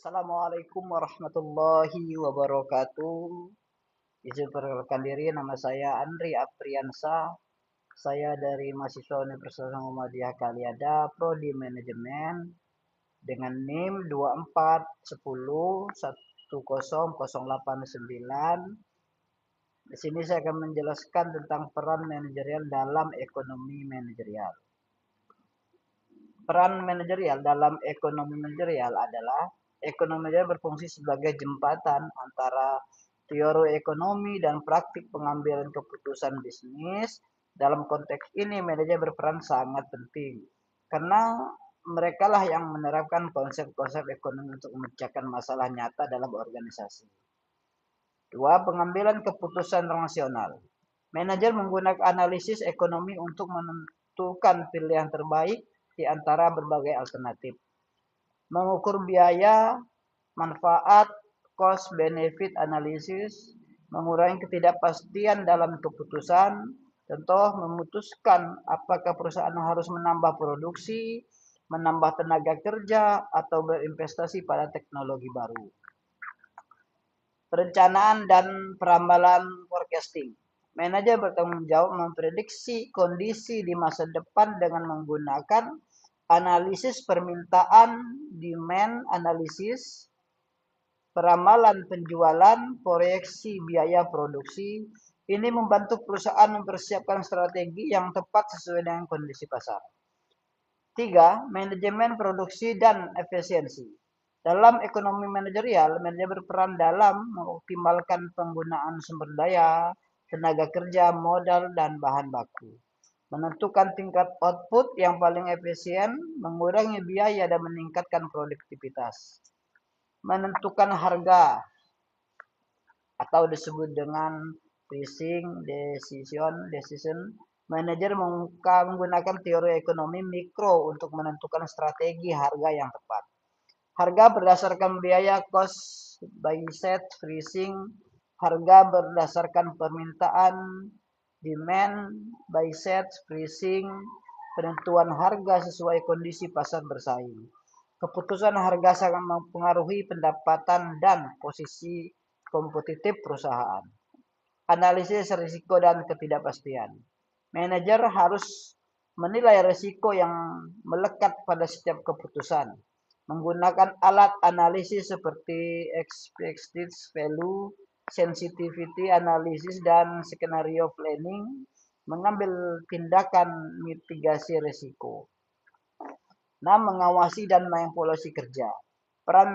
Assalamualaikum warahmatullahi wabarakatuh. Izin perkenalkan diri, nama saya Andri Apriansa. Saya dari mahasiswa Universitas Muhammadiyah Kaliada, Prodi Manajemen dengan NIM 24101089. Di sini saya akan menjelaskan tentang peran manajerial dalam ekonomi manajerial. Peran manajerial dalam ekonomi manajerial adalah ekonomi manajerial berfungsi sebagai jembatan antara teori ekonomi dan praktik pengambilan keputusan bisnis. Dalam konteks ini, manajer berperan sangat penting karena mereka lah yang menerapkan konsep-konsep ekonomi untuk memecahkan masalah nyata dalam organisasi. Dua, pengambilan keputusan rasional. Manajer menggunakan analisis ekonomi untuk menentukan pilihan terbaik di antara berbagai alternatif. Mengukur biaya, manfaat, cost benefit analisis, mengurangi ketidakpastian dalam keputusan, contoh memutuskan apakah perusahaan harus menambah produksi, menambah tenaga kerja, atau berinvestasi pada teknologi baru. Perencanaan dan perambalan forecasting. Manajer bertanggung jawab memprediksi kondisi di masa depan dengan menggunakan analisis permintaan, demand analisis, peramalan penjualan, proyeksi biaya produksi. Ini membantu perusahaan mempersiapkan strategi yang tepat sesuai dengan kondisi pasar. 3. Manajemen produksi dan efisiensi. Dalam ekonomi manajerial, manajer berperan dalam mengoptimalkan penggunaan sumber daya, tenaga kerja, modal, dan bahan baku. Menentukan tingkat output yang paling efisien, mengurangi biaya, dan meningkatkan produktivitas. Menentukan harga atau disebut dengan pricing decision. Manajer menggunakan teori ekonomi mikro untuk menentukan strategi harga yang tepat. Harga berdasarkan biaya, cost by set, pricing. Harga berdasarkan permintaan, demand by set, pricing. Penentuan harga sesuai kondisi pasar bersaing. Keputusan harga sangat mempengaruhi pendapatan dan posisi kompetitif perusahaan. Analisis risiko dan ketidakpastian. Manajer harus menilai risiko yang melekat pada setiap keputusan. Menggunakan alat analisis seperti expected value, sensitivity analysis, dan skenario planning. Mengambil tindakan mitigasi risiko. 6. Mengawasi dan mengevaluasi kerja. Peran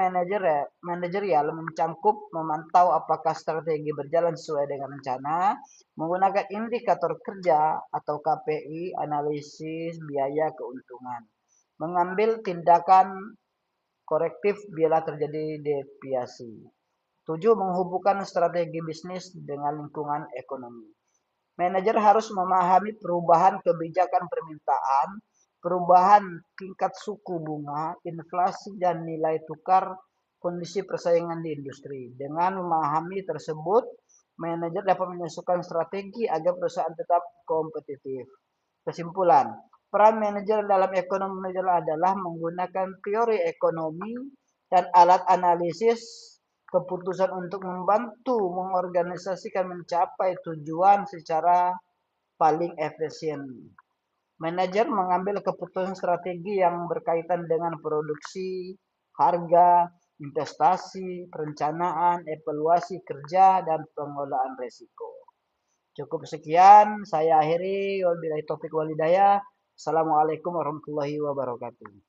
manajerial mencangkup memantau apakah strategi berjalan sesuai dengan rencana, menggunakan indikator kerja atau KPI, analisis biaya keuntungan, mengambil tindakan korektif bila terjadi deviasi. 7. Menghubungkan strategi bisnis dengan lingkungan ekonomi. Manajer harus memahami perubahan kebijakan permintaan, perubahan tingkat suku bunga, inflasi, dan nilai tukar, kondisi persaingan di industri. Dengan memahami tersebut, manajer dapat menyesuaikan strategi agar perusahaan tetap kompetitif. Kesimpulan, peran manajer dalam ekonomi manajerial adalah menggunakan teori ekonomi dan alat analisis keputusan untuk membantu mengorganisasikan mencapai tujuan secara paling efisien. Manajer mengambil keputusan strategi yang berkaitan dengan produksi, harga, investasi, perencanaan, evaluasi kerja, dan pengelolaan risiko. Cukup sekian, saya akhiri. Wabillahi taufik walhidayah. Assalamualaikum warahmatullahi wabarakatuh.